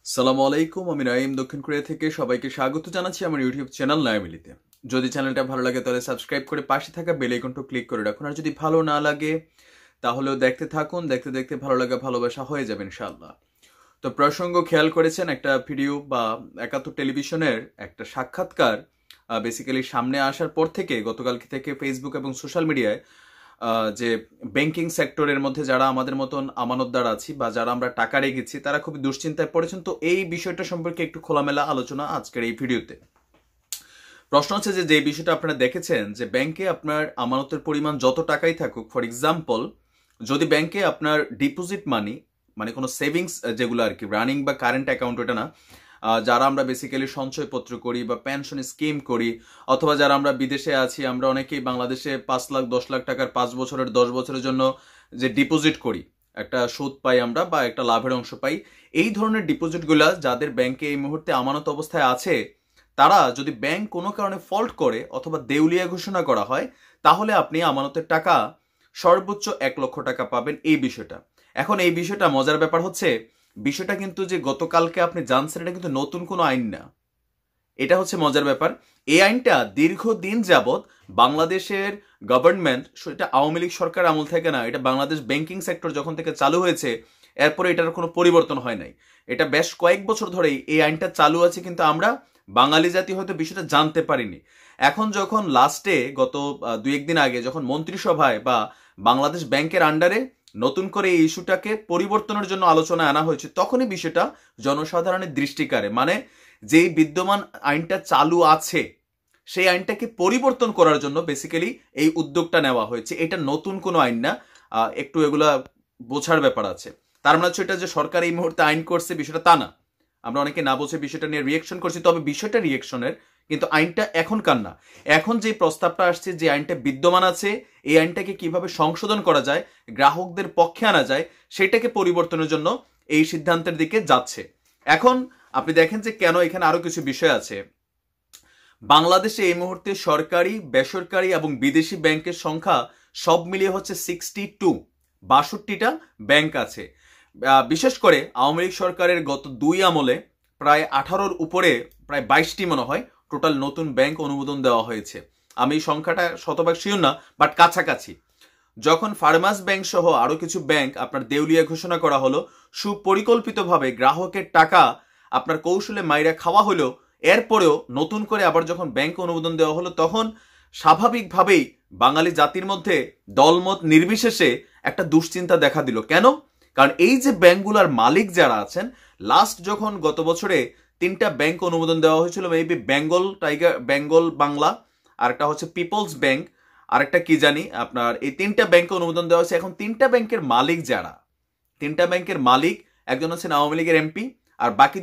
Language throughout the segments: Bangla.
সালামু আলাইকুম, আমি নাইম দক্ষিণ কোরিয়া থেকে সবাইকে স্বাগত জানাচ্ছি আমার ইউটিউব চ্যানেল নায়ামিলিতে। যদি চ্যানেলটা ভালো লাগে তাহলে সাবস্ক্রাইব করে পাশে থাকা বেল আইকনটা ক্লিক করে রাখুন। আর যদি ভালো না লাগে তাহলেও দেখতে থাকুন, দেখতে দেখতে ভালো লাগা ভালোবাসা হয়ে যাবে ইনশাআল্লাহ। তো প্রসঙ্গ খেয়াল করেছেন, একটা ভিডিও বা একাত্তর টেলিভিশনের একটা সাক্ষাৎকার বেসিক্যালি সামনে আসার পর থেকে গতকাল থেকে ফেসবুক এবং সোশ্যাল মিডিয়ায় যে ব্যাংকিং সেক্টরের মধ্যে যারা আমাদের মতন আমানতদার আছি বা যারা আমরা টাকা রেখেছি তারা খুবই দুশ্চিন্তায় পড়েছেন। তো এই বিষয়টা সম্পর্কে একটু খোলামেলা আলোচনা আজকের এই ভিডিওতে। প্রশ্ন হচ্ছে যে বিষয়টা আপনারা দেখেছেন যে ব্যাংকে আপনার আমানতের পরিমাণ যত টাকাই থাকুক, ফর এক্সাম্পল যদি ব্যাংকে আপনার ডিপোজিট মানি মানে কোনো সেভিংস যেগুলো আর কি রানিং বা কারেন্ট অ্যাকাউন্ট, ওটা না, যারা আমরা বেসিক্যালি সঞ্চয়পত্র করি বা পেনশন স্কিম করি, অথবা যারা আমরা বিদেশে আছি, আমরা অনেকেই বাংলাদেশে 5 লাখ 10 লাখ টাকার 5 বছরের 10 বছরের জন্য যে ডিপোজিট করি, একটা সুদ পাই আমরা বা একটা লাভের অংশ পাই। এই ধরনের ডিপোজিটগুলা যাদের ব্যাংকে এই মুহূর্তে আমানত অবস্থায় আছে, তারা যদি ব্যাংক কোনো কারণে ফল্ট করে অথবা দেউলিয়া ঘোষণা করা হয়, তাহলে আপনি আমানতের টাকা সর্বোচ্চ 1 লক্ষ টাকা পাবেন। এই বিষয়টা, এখন এই বিষয়টা মজার ব্যাপার হচ্ছে, বিষয়টা কিন্তু যে গতকালকে আপনি জানছেন এটা কিন্তু নতুন কোনো আইন না। এটা হচ্ছে মজার ব্যাপার। এই আইনটা দীর্ঘদিন যাবৎ বাংলাদেশের গভর্নমেন্ট, এটা আওয়ামী লীগ সরকার আমল থেকে না, এটা বাংলাদেশ ব্যাংকিং সেক্টর যখন থেকে চালু হয়েছে এরপরে এটার কোনো পরিবর্তন হয় নাই। এটা বেশ কয়েক বছর ধরেই এই আইনটা চালু আছে, কিন্তু আমরা বাঙালি জাতি হয়তো বিষয়টা জানতে পারিনি। এখন যখন লাস্টে গত 2-1 দিন আগে যখন মন্ত্রিসভায় বা বাংলাদেশ ব্যাংকের আন্ডারে নতুন করে এই ইস্যুটাকে পরিবর্তনের জন্য আলোচনায় আনা হয়েছে, তখনই বিষয়টা জনসাধারণের দৃষ্টিকারে, মানে যেই বিদ্যমান আইনটা চালু আছে সেই আইনটাকে পরিবর্তন করার জন্য বেসিক্যালি এই উদ্যোগটা নেওয়া হয়েছে। এটা নতুন কোনো আইন না, একটু এগুলা বোঝার ব্যাপার আছে। তার মানে হচ্ছে এটা যে সরকার এই মুহূর্তে আইন করছে বিষয়টা তা না। আমরা অনেকে না বুঝে বিষয়টা নিয়ে রিয়েকশন করছি, তবে বিষয়টা রিয়েকশনের, কিন্তু আইনটা এখনকার না। এখন যে প্রস্তাবটা আসছে, যে আইনটা বিদ্যমান আছে, এই আইনটাকে কিভাবে সংশোধন করা যায়, গ্রাহকদের পক্ষে আনা যায়, সেটাকে পরিবর্তনের জন্য এই সিদ্ধান্তের দিকে যাচ্ছে। এখন আপনি দেখেন যে কেন এখানে আরো কিছু বিষয় আছে। বাংলাদেশে এই মুহূর্তে সরকারি, বেসরকারি এবং বিদেশি ব্যাংকের সংখ্যা সব মিলিয়ে হচ্ছে 62, 62টা ব্যাংক আছে। বিশেষ করে আওয়ামী লীগ সরকারের গত 2 আমলে প্রায় 18-র উপরে, প্রায় 22টি মনে হয় টোটাল নতুন ব্যাংক অনুমোদন দেওয়া হয়েছে। আমি সংখ্যাটা শতভাগ শিওর না, বাট কাছাকাছি। যখন ফার্মাস ব্যাংক সহ আরো কিছু ব্যাংক আপনার দেউলিয়া ঘোষণা করা হলো, সুপরিকল্পিতভাবে গ্রাহকের টাকা আপনার কৌশলে মাইরা খাওয়া হলো, এরপরেও নতুন করে আবার যখন ব্যাংক অনুমোদন দেওয়া হলো, তখন স্বাভাবিকভাবেই বাঙালি জাতির মধ্যে দলমত নির্বিশেষে একটা দুশ্চিন্তা দেখা দিল। কেন? কারণ এই যে ব্যাংকগুলোর মালিক যারা আছেন, লাস্ট যখন গত বছরে 3টা ব্যাংক অনুমোদন দেওয়া হয়েছিল, মেবি বেঙ্গল টাইগার, বেঙ্গল বাংলা, আরেকটা হচ্ছে পিপলস ব্যাংক, আরেকটা কি জানি আপনার, এই 3টা ব্যাংকে অনুমোদন দেওয়া হয়েছে। এখন 3টা ব্যাংকের মালিক যারা, 3টা ব্যাংকের মালিক, একজন হচ্ছেন আওয়ামী লীগের এমপি, আর বাকি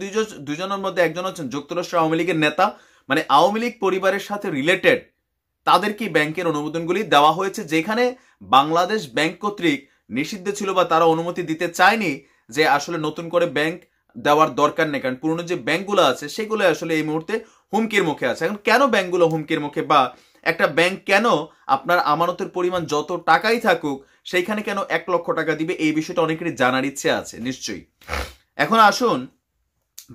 দুজনের মধ্যে একজন হচ্ছেন যুক্তরাষ্ট্র আওয়ামী লীগের নেতা, মানে আওয়ামী লীগ পরিবারের সাথে রিলেটেড, তাদেরকে ব্যাংকের অনুমোদনগুলি দেওয়া হয়েছে, যেখানে বাংলাদেশ ব্যাংক কর্তৃক নিষিদ্ধ ছিল বা তারা অনুমতি দিতে চায়নি যে আসলে নতুন করে ব্যাংক দেওয়ার দরকার নেই, কারণ পুরনো যে ব্যাংকগুলো আছে সেগুলো আসলে এই মুহূর্তে হুমকির মুখে আছে। এখন কেন ব্যাংকগুলো হুমকির মুখে, বা একটা ব্যাংক কেন আপনার আমানতের পরিমাণ যত টাকাই থাকুক সেইখানে কেন 1 লক্ষ টাকা দিবে, এই বিষয়টা অনেকেরই জানার ইচ্ছে আছে নিশ্চয়ই। এখন আসুন,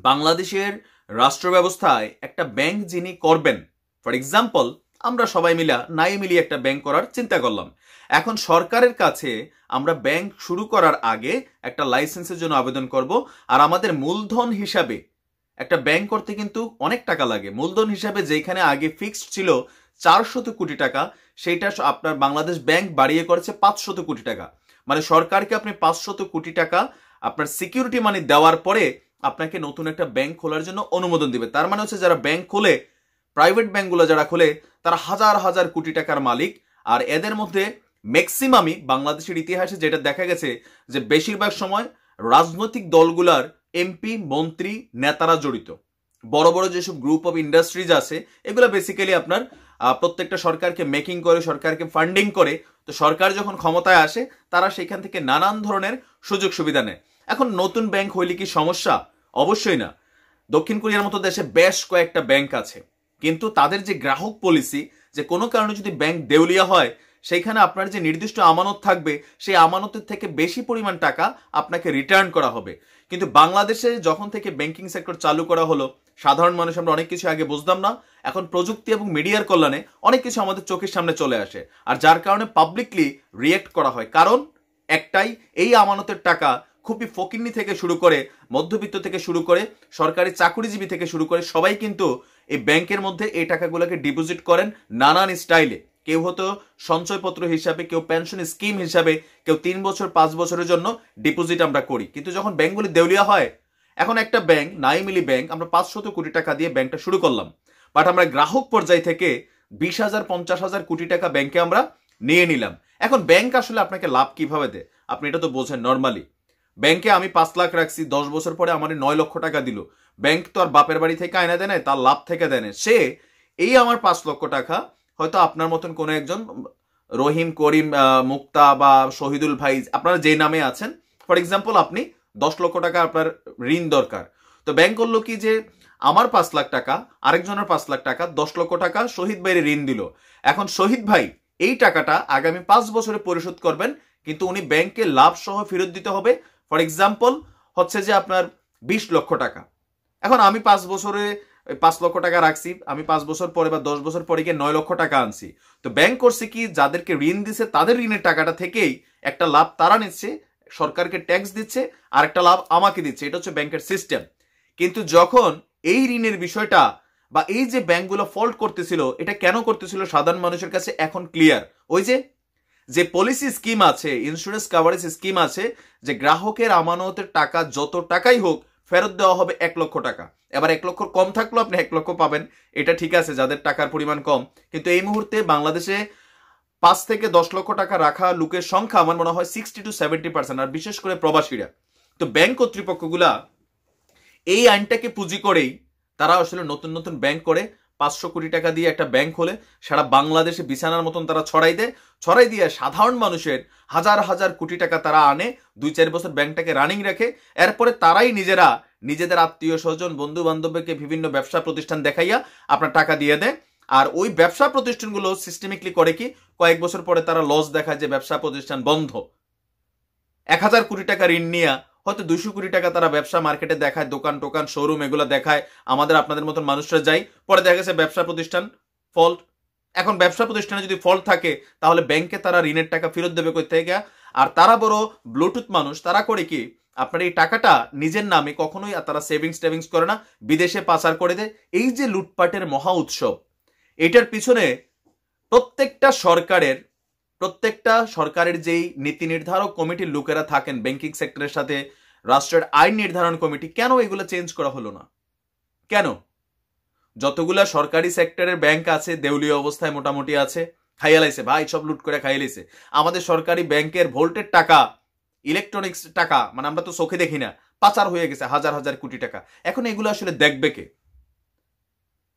বাংলাদেশের রাষ্ট্র ব্যবস্থায় একটা ব্যাংক যিনি করবেন, ফর এক্সাম্পল আমরা সবাই মিলা নাই মিলিয়ে একটা ব্যাংক করার চিন্তা করলাম। এখন সরকারের কাছে আমরা ব্যাংক শুরু করার আগে একটা লাইসেন্সের জন্য আবেদন করব, আর আমাদের মূলধন হিসাবে একটা ব্যাংক করতে কিন্তু অনেক টাকা লাগে। মূলধন হিসাবে যেখানে আগে ফিক্সড ছিল 400 কোটি টাকা, সেইটা আপনার বাংলাদেশ ব্যাংক বাড়িয়ে করেছে 500 কোটি টাকা। মানে সরকারকে আপনি 500 কোটি টাকা আপনার সিকিউরিটি মানি দেওয়ার পরে আপনাকে নতুন একটা ব্যাংক খোলার জন্য অনুমোদন দিবে। তার মানে হচ্ছে যারা ব্যাংক খোলে, প্রাইভেট ব্যাংকগুলো যারা খোলে, তারা হাজার হাজার কোটি টাকার মালিক। আর এদের মধ্যে ম্যাক্সিমামই বাংলাদেশের ইতিহাসে যেটা দেখা গেছে যে বেশিরভাগ সময় রাজনৈতিক দলগুলার এমপি, মন্ত্রী, নেতারা জড়িত। বড় বড় যেসব গ্রুপ অফ ইন্ডাস্ট্রিজ আছে এগুলো বেসিক্যালি আপনার প্রত্যেকটা সরকারকে মেকিং করে, সরকারকে ফান্ডিং করে। তো সরকার যখন ক্ষমতায় আসে তারা সেখান থেকে নানান ধরনের সুযোগ সুবিধা নেয়। এখন নতুন ব্যাংক হইলে কি সমস্যা? অবশ্যই না। দক্ষিণ কোরিয়ার মতো দেশে বেশ কয়েকটা ব্যাংক আছে, কিন্তু তাদের যে গ্রাহক পলিসি, যে কোনো কারণে যদি ব্যাংক দেউলিয়া হয় সেইখানে আপনার যে নির্দিষ্ট আমানত থাকবে সেই আমানতের থেকে বেশি পরিমাণ টাকা আপনাকে রিটার্ন করা হবে। কিন্তু বাংলাদেশে যখন থেকে ব্যাংকিং সেক্টর চালু করা হলো, সাধারণ মানুষ আমরা অনেক কিছু আগে বুঝতাম না, এখন প্রযুক্তি এবং মিডিয়ার কল্যাণে অনেক কিছু আমাদের চোখের সামনে চলে আসে, আর যার কারণে পাবলিকলি রিয়েক্ট করা হয়। কারণ একটাই, এই আমানতের টাকা খুবই ফকিন্নি থেকে শুরু করে, মধ্যবিত্ত থেকে শুরু করে, সরকারি চাকুরিজীবী থেকে শুরু করে সবাই কিন্তু এই ব্যাংকের মধ্যে এই টাকাগুলোকে ডিপোজিট করেন নানান স্টাইলে। কেউ হয়তো সঞ্চয়পত্র হিসাবে, কেউ পেনশন স্কিম হিসাবে, কেউ 3 বছর 5 বছরের জন্য ডিপোজিট আমরা করি। কিন্তু যখন ব্যাংকগুলি দেউলিয়া হয়, এখন একটা ব্যাংক, নাইমিলি ব্যাংক, আমরা 500 কোটি টাকা দিয়ে ব্যাংকটা শুরু করলাম, বাট আমরা গ্রাহক পর্যায় থেকে 20,000 50,000 কোটি টাকা ব্যাংকে আমরা নিয়ে নিলাম। এখন ব্যাংক আসলে আপনাকে লাভ কিভাবে দেয় আপনি এটা তো বোঝেন। নর্মালি ব্যাংকে আমি 5 লাখ রাখছি, 10 বছর পরে আমার 9 লক্ষ টাকা দিল। ব্যাংক তো আর বাপের বাড়ি থেকে আয়না দেয় না, তার লাভ থেকে দেয় না। সে এই আমার 5 লক্ষ টাকা হয়তো আপনার মতন কোনো একজন রহিম, করিম, মুক্তা বা শহীদুল ভাই, আপনারা যে নামে আছেন, ফর এক্সাম্পল আপনি 10 লক্ষ টাকা আপনার ঋণ দরকার, তো ব্যাংক করলো কি যে আমার 5 লাখ টাকা, আরেকজনের 5 লাখ টাকা, 10 লক্ষ টাকা শহীদ ভাইয়ের ঋণ দিল। এখন শহীদ ভাই এই টাকাটা আগামী 5 বছরে পরিশোধ করবেন, কিন্তু উনি ব্যাংকে লাভ সহ ফেরত দিতে হবে। ফর এক্সাম্পল হচ্ছে যে আপনার 20 লক্ষ টাকা। এখন আমি 5 বছরে 5 লক্ষ টাকা রাখছি, আমি 5 বছর পরে বা 10 বছর পরে গিয়ে 9 লক্ষ টাকা আনছি। তো ব্যাংক করছে কি, যাদেরকে ঋণ দিছে তাদের ঋণের টাকাটা থেকেই একটা লাভ তারা নিচ্ছে, সরকারকে ট্যাক্স দিচ্ছে, আর একটা লাভ আমাকে দিচ্ছে। এটা হচ্ছে ব্যাংকের সিস্টেম। কিন্তু যখন এই ঋণের বিষয়টা বা এই যে ব্যাংকগুলো ফল্ট করতেছিল, এটা কেন করতেছিল সাধারণ মানুষের কাছে এখন ক্লিয়ার। ওই যে পলিসি স্কিম আছে, ইন্স্যুরেন্স কাভারেজ স্কিম আছে, যে গ্রাহকের আমানতের টাকা যত টাকাই হোক ফেরত দেওয়া হবে 1 লক্ষ টাকা। এবার 1 লক্ষ কম থাকলেও আপনি 1 লক্ষ পাবেন, এটা ঠিক আছে যাদের টাকার পরিমাণ কম। কিন্তু এই মুহূর্তে বাংলাদেশে 5 থেকে 10 লক্ষ টাকা রাখা লোকের সংখ্যা আমার মনে হয় 60 to 70%, আর বিশেষ করে প্রবাসীরা। তো ব্যাংক কর্তৃপক্ষগুলা এই আইনটাকে পুঁজি করেই তারা আসলে নতুন নতুন ব্যাংক করে 500 কোটি টাকা দিয়ে একটা ব্যাংক হলে সারা বাংলাদেশে বিছানার মতন তারা ছড়াই দিয়ে সাধারণ মানুষের হাজার হাজার কোটি টাকা তারা আনে, 2-4 বছর ব্যাংকটাকে রানিং রাখে। এরপরে তারাই নিজেদের আত্মীয় স্বজন, বন্ধু বান্ধবকে বিভিন্ন ব্যবসা প্রতিষ্ঠান দেখাইয়া আপনার টাকা দিয়ে দেয়। আর ওই ব্যবসা প্রতিষ্ঠানগুলো সিস্টেমিকলি করে কি, কয়েক বছর পরে তারা লস দেখায় যে ব্যবসা প্রতিষ্ঠান বন্ধ। 1000 কোটি টাকা ঋণ নিয়ে হয়তো 200 কোটি টাকা তারা ব্যবসা মার্কেটে দেখায়, দোকান টোকান শোরুম এগুলো দেখায়, আমাদের আপনাদের মতন মানুষরা যাই, পরে দেখা গেছে ব্যবসা প্রতিষ্ঠান ফল্ট। এখন ব্যবসা প্রতিষ্ঠানে যদি ফল্ট থাকে তাহলে ব্যাংকে তারা ঋণের টাকা ফেরত দেবে কই থেকে? আর তারা বড় ব্লুটুথ মানুষ, তারা করে কি, আপনার এই টাকাটা নিজের নামে কখনোই তারা সেভিংস করে না, বিদেশে পাচার করে দেয়। এই যে লুটপাটের মহা উৎসব, এটার পিছনে প্রত্যেকটা সরকারের যেই নীতি নির্ধারক কমিটির লোকেরা থাকেন ব্যাংকিং সেক্টরের সাথে, রাষ্ট্রের আইন নির্ধারণ কমিটি, কেন এগুলো চেঞ্জ করা হলো না? কেন? যতগুলা সরকারি সেক্টরের ব্যাংক আছে দেউলীয় অবস্থায় মোটামুটি আছে, খাইয়া লাইছে ভাই, সব লুট করে খাইয়া লাইছে। আমাদের সরকারি ব্যাংকের ভোল্টের টাকা, ইলেকট্রনিক্স টাকা, মানে আমরা তো চোখে দেখি না, পাচার হয়ে গেছে হাজার হাজার কোটি টাকা। এখন এগুলো আসলে দেখবে কে?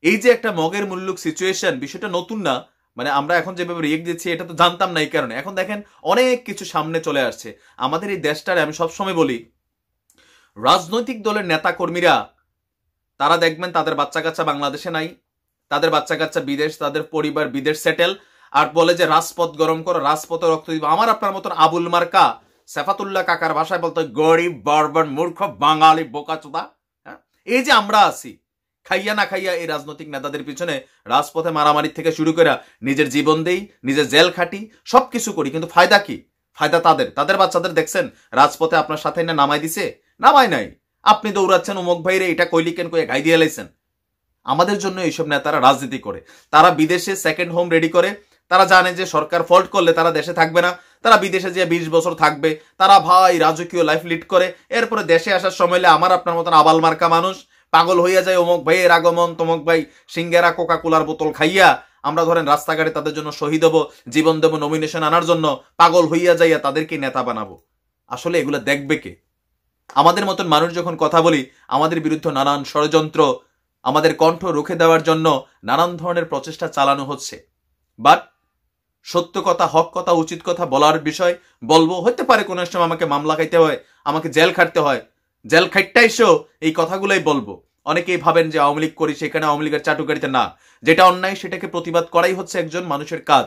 এই যে একটা মগের মুল্লুক সিচুয়েশন, বিষয়টা নতুন না, মানে আমরা এখন যেভাবে রিয়েক্ট দিচ্ছি এটা তো জানতাম না, এই কারণে এখন দেখেন অনেক কিছু সামনে চলে আসছে। আমাদের এই দেশটারে আমি সবসময় বলি, রাজনৈতিক দলের নেতা কর্মীরা তারা দেখবেন তাদের বাচ্চা কাচ্চা বাংলাদেশে নাই, তাদের বাচ্চা কাচ্চা বিদেশ, তাদের পরিবার বিদেশ সেটেল, আর বলে যে রাজপথ গরম করো, রাজপথে রক্ত দিব। আমার আপনার মতন আবুল মার্কা সেফাতুল্লাহ কাকার ভাষায় বলতো গরিব বর্বর মূর্খ বাঙালি বোকাচোদা। হ্যাঁ, এই যে আমরা আছি খাইয়া না খাইয়া এই রাজনৈতিক নেতাদের পিছনে রাজপথে মারামারি থেকে শুরু করে নিজের জীবন দেই, নিজের জেল খাটি, সবকিছু করি, কিন্তু ফায়দা কি? ফায়দা তাদের বাচ্চাদের দেখছেন রাজপথে আপনার সাথে না নামাই দিছে? নামাই নাই। আপনি দৌড়াচ্ছেন অমুক ভাইরে এটা কইলিকেন কয়ে গাই দিয়ে লাইছেন। আমাদের জন্য এইসব নেতারা রাজনীতি করে, তারা বিদেশে সেকেন্ড হোম রেডি করে। তারা জানে যে সরকার ফল্ট করলে তারা দেশে থাকবে না, তারা বিদেশে যে 20 বছর থাকবে। তারা ভাই রাজকীয় লাইফ লিড করে, এরপরে দেশে আসার সময় আমার আপনার মতন আবাল মার্কা মানুষ পাগল হইয়া যায়, অমুক ভাইয়ের আগমন, তমুক ভাই সিঙ্গারা কোকা কোলার বোতল খাইয়া আমরা ধরেন রাস্তাঘাটে তাদের জন্য শহীদ হবো, জীবন দেবো, নমিনেশন আনার জন্য পাগল হইয়া যাইয়া তাদেরকে নেতা বানাবো। আসলে এগুলো দেখবে কে? আমাদের মতন মানুষ যখন কথা বলি, আমাদের বিরুদ্ধে নানান ষড়যন্ত্র, আমাদের কণ্ঠ রুখে দেওয়ার জন্য নানান ধরনের প্রচেষ্টা চালানো হচ্ছে। বাট সত্য কথা, হক কথা, উচিত কথা বলার বিষয় বলবো, হতে পারে কোনো সময় আমাকে মামলা খাইতে হয়, আমাকে জেল খাটতে হয়, জেল খাইতে এসেও এই কথাগুলোই বলবো। অনেকেই ভাবেন যে আওয়ামী লীগ করি, সেখানে আওয়ামী লীগের চাটুকারিতে না, যেটা অন্যায় সেটাকে প্রতিবাদ করাই হচ্ছে একজন মানুষের কাজ।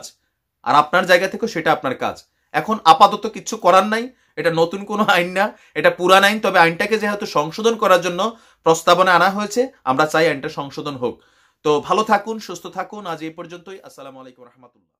আর আপনার জায়গা থেকেও সেটা আপনার কাজ। এখন আপাতত কিচ্ছু করার নাই, এটা নতুন কোনো আইন না, এটা পুরান আইন। তবে আইনটাকে যেহেতু সংশোধন করার জন্য প্রস্তাবনা আনা হয়েছে, আমরা চাই আইনটা সংশোধন হোক। তো ভালো থাকুন, সুস্থ থাকুন। আজ এই পর্যন্তই। আসসালামু আলাইকুম রহমতুল্লাহ।